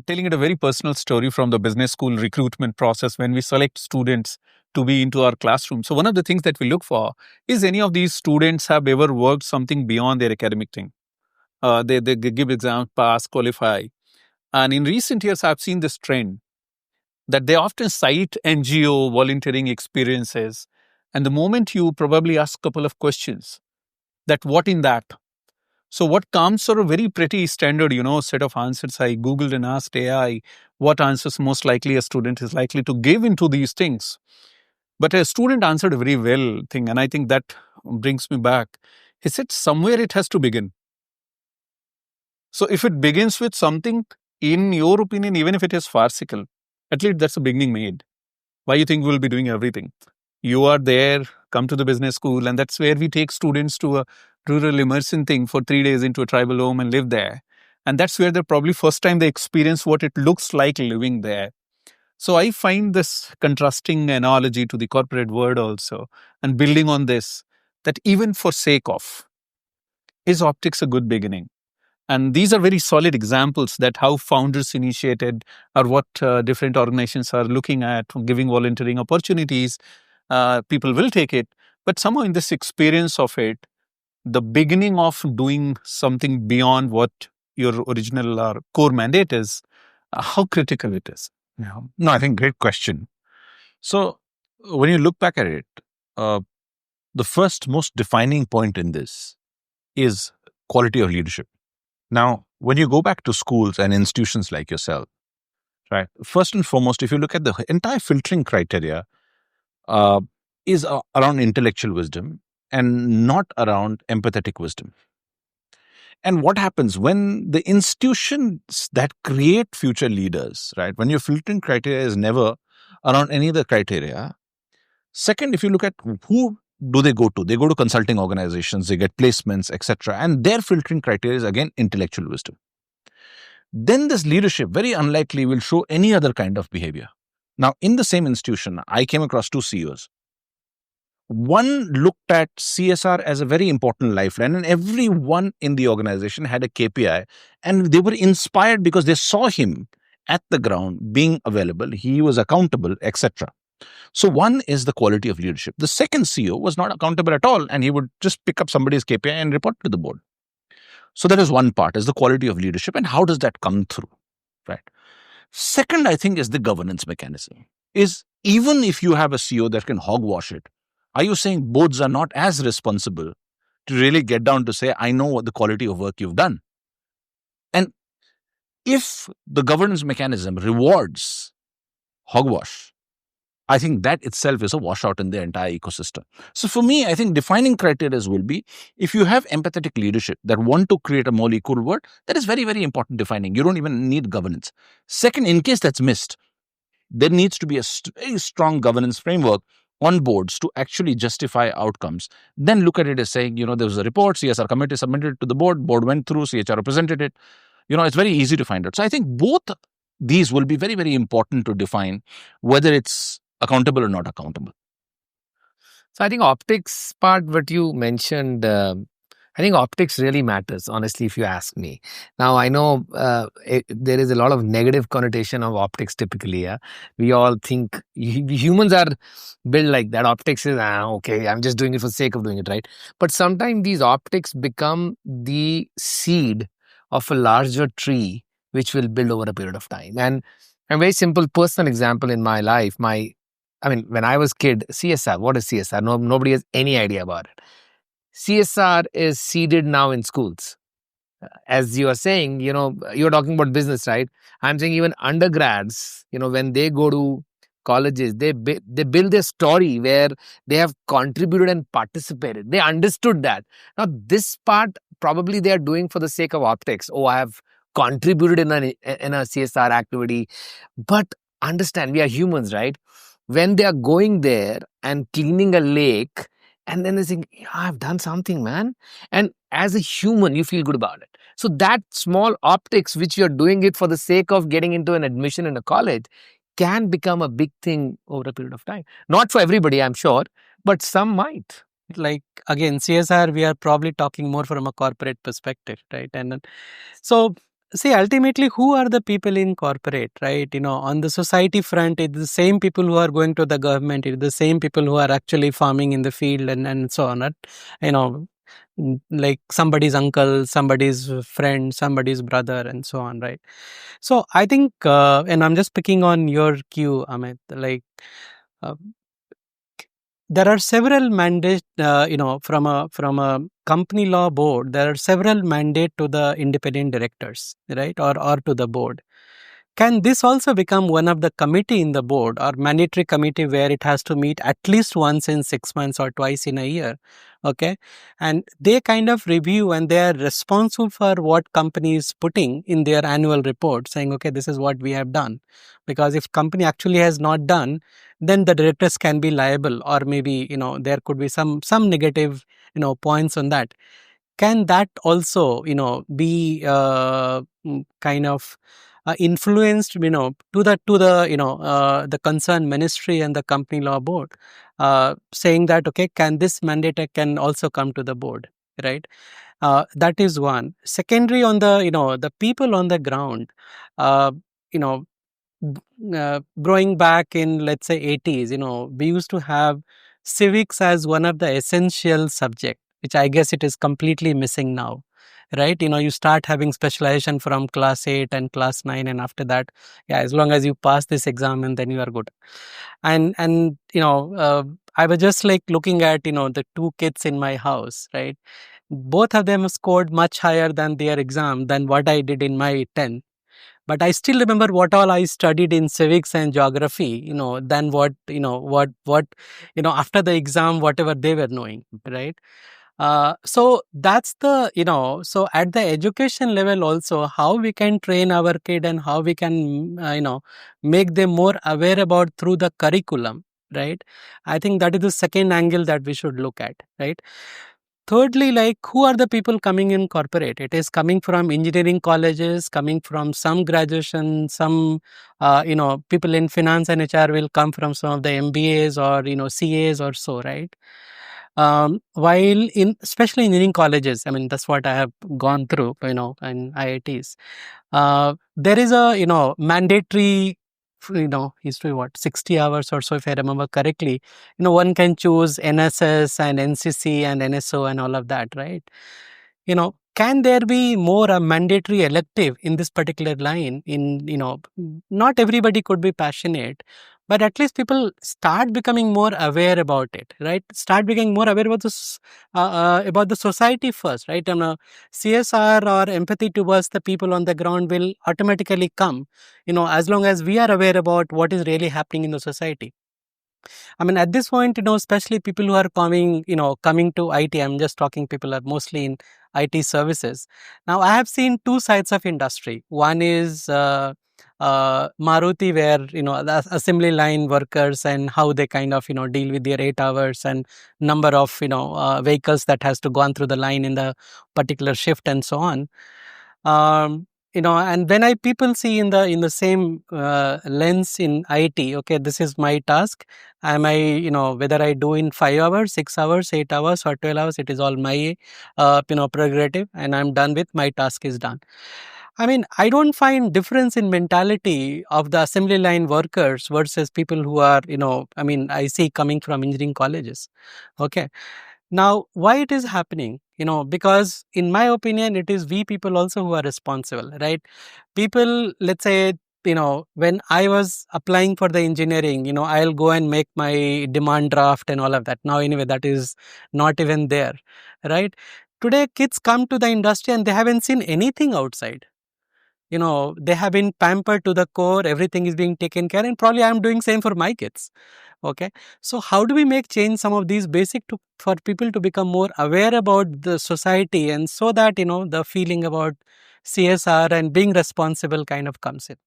telling it a very personal story from the business school recruitment process when we select students to be into our classroom. So one of the things that we look for is any of these students have ever worked something beyond their academic thing. They give exams, pass, qualify. And in recent years, I've seen this trend that they often cite NGO volunteering experiences. And the moment you probably ask a couple of questions, that what in that? So what comes are a very pretty standard, set of answers. I Googled and asked AI what answers most likely a student is likely to give into these things. But a student answered a very well thing. And I think that brings me back. He said somewhere it has to begin. So if it begins with something, in your opinion, even if it is farcical, at least that's a beginning made. Why you think we'll be doing everything? You are there, come to the business school, and that's where we take students to a rural immersion thing for 3 days into a tribal home and live there. And that's where they're probably first time they experience what it looks like living there. So I find this contrasting analogy to the corporate world also, and building on this, that even for sake of, is optics a good beginning? And these are very solid examples that how founders initiated or what different organizations are looking at, giving volunteering opportunities. People will take it. But somehow in this experience of it, the beginning of doing something beyond what your original or core mandate is, how critical it is. Yeah. No, I think great question. So when you look back at it, the first most defining point in this is quality of leadership. Now, when you go back to schools and institutions like yourself, right, first and foremost, if you look at the entire filtering criteria, is around intellectual wisdom and not around empathetic wisdom. And what happens when the institutions that create future leaders, right, when your filtering criteria is never around any of the criteria. Second, if you look at who do they go to? They go to consulting organizations, they get placements, etc. And their filtering criteria is again intellectual wisdom. Then this leadership very unlikely will show any other kind of behavior. Now, in the same institution, I came across two CEOs. One looked at CSR as a very important lifeline, and everyone in the organization had a KPI, and they were inspired because they saw him at the ground being available, he was accountable, etc. So one is the quality of leadership. The second CEO was not accountable at all, and he would just pick up somebody's KPI and report to the board. So that is one part, is the quality of leadership, and how does that come through, right? Second, I think, is the governance mechanism. Is even if you have a CEO that can hogwash it, are you saying boards are not as responsible to really get down to say, I know what the quality of work you've done? And if the governance mechanism rewards hogwash, I think that itself is a washout in the entire ecosystem. So for me, I think defining criteria will be, if you have empathetic leadership that want to create a more equal world, that is very, very important defining. You don't even need governance. Second, in case that's missed, there needs to be a very strong governance framework on boards to actually justify outcomes. Then look at it as saying, there was a report, CSR committee submitted to the board went through, CHR presented it. It's very easy to find out. So I think both these will be very, very important to define whether it's accountable or not accountable. So I think optics part, what you mentioned, I think optics really matters, honestly, if you ask me. Now, I know there is a lot of negative connotation of optics typically. Yeah? We all think humans are built like that. Optics is, okay, I'm just doing it for the sake of doing it, right? But sometimes these optics become the seed of a larger tree, which will build over a period of time. And a very simple personal example in my life, when I was a kid, CSR, what is CSR? Nobody has any idea about it. CSR is seeded now in schools. As you are saying, you're talking about business, right? I'm saying even undergrads, when they go to colleges, they build a story where they have contributed and participated. They understood that. Now, this part, probably they are doing for the sake of optics. Oh, I have contributed in a CSR activity. But understand, we are humans, right? When they are going there and cleaning a lake, and then they think, I've done something, man. And as a human, you feel good about it. So that small optics, which you're doing it for the sake of getting into an admission in a college, can become a big thing over a period of time. Not for everybody, I'm sure, but some might. Like, again, CSR, we are probably talking more from a corporate perspective, right? And so see, ultimately, who are the people in corporate, right? On the society front, it's the same people who are going to the government, it's the same people who are actually farming in the field and so on. Right? You know, like somebody's uncle, somebody's friend, somebody's brother, and so on, right? So I think, and I'm just picking on your cue, Amit, like, uh, there are several mandates, from a company law board. There are several mandate to the independent directors, right, or to the board. Can this also become one of the committee in the board or mandatory committee where it has to meet at least once in 6 months or twice in a year? Okay. And they kind of review and they are responsible for what company is putting in their annual report, saying, okay, this is what we have done. Because if company actually has not done, then the directors can be liable, or maybe, there could be some negative, points on that. Can that also, be kind of influenced, to the the concerned ministry and the company law board, saying that, okay, can this mandate can also come to the board, right? That is one. Secondary, on the, the people on the ground, uh, you know growing back in, let's say, 80s, we used to have civics as one of the essential subject, which I guess it is completely missing now, right? You start having specialization from class 8 and class 9, and after that, yeah, as long as you pass this exam, and then you are good. And I was just like looking at, the two kids in my house, right? Both of them scored much higher than their exam than what I did in my 10th. But I still remember what all I studied in civics and geography, than after the exam, whatever they were knowing, right? So that's the, so at the education level also, how we can train our kid and how we can, make them more aware about through the curriculum, right? I think that is the second angle that we should look at, right? Thirdly, like, who are the people coming in corporate? It is coming from engineering colleges, coming from some graduation, some, people in finance and HR will come from some of the MBAs or, CAs or so, right? While in, especially engineering colleges, I mean, that's what I have gone through, in IITs. There is a, mandatory, history, 60 hours or so, if I remember correctly. One can choose NSS and NCC and NSO and all of that, right? Can there be more a mandatory elective in this particular line? Not everybody could be passionate, but at least people start becoming more aware about it, right? Start becoming more aware about this, about the society first, right? And CSR or empathy towards the people on the ground will automatically come, as long as we are aware about what is really happening in the society. I mean, at this point, especially people who are coming to IT, I'm just talking people are mostly in IT services. Now, I have seen two sides of industry. One is Maruti, where, the assembly line workers and how they kind of, deal with their 8 hours and number of, vehicles that has to go on through the line in the particular shift and so on. And when people see in the same lens in IT, okay, this is my task. Am I, whether I do in 5 hours, 6 hours, 8 hours or 12 hours, it is all my, prerogative, and I'm done with, my task is done. I mean, I don't find difference in mentality of the assembly line workers versus people who are, I see coming from engineering colleges. Okay. Now, why it is happening? Because in my opinion, it is we people also who are responsible, right? People, let's say, when I was applying for the engineering, I'll go and make my demand draft and all of that. Now, anyway, that is not even there, right? Today, kids come to the industry and they haven't seen anything outside. They have been pampered to the core, everything is being taken care, and probably I'm doing same for my kids. Okay. So how do we make change some of these basic for people to become more aware about the society, and so that, the feeling about CSR and being responsible kind of comes in?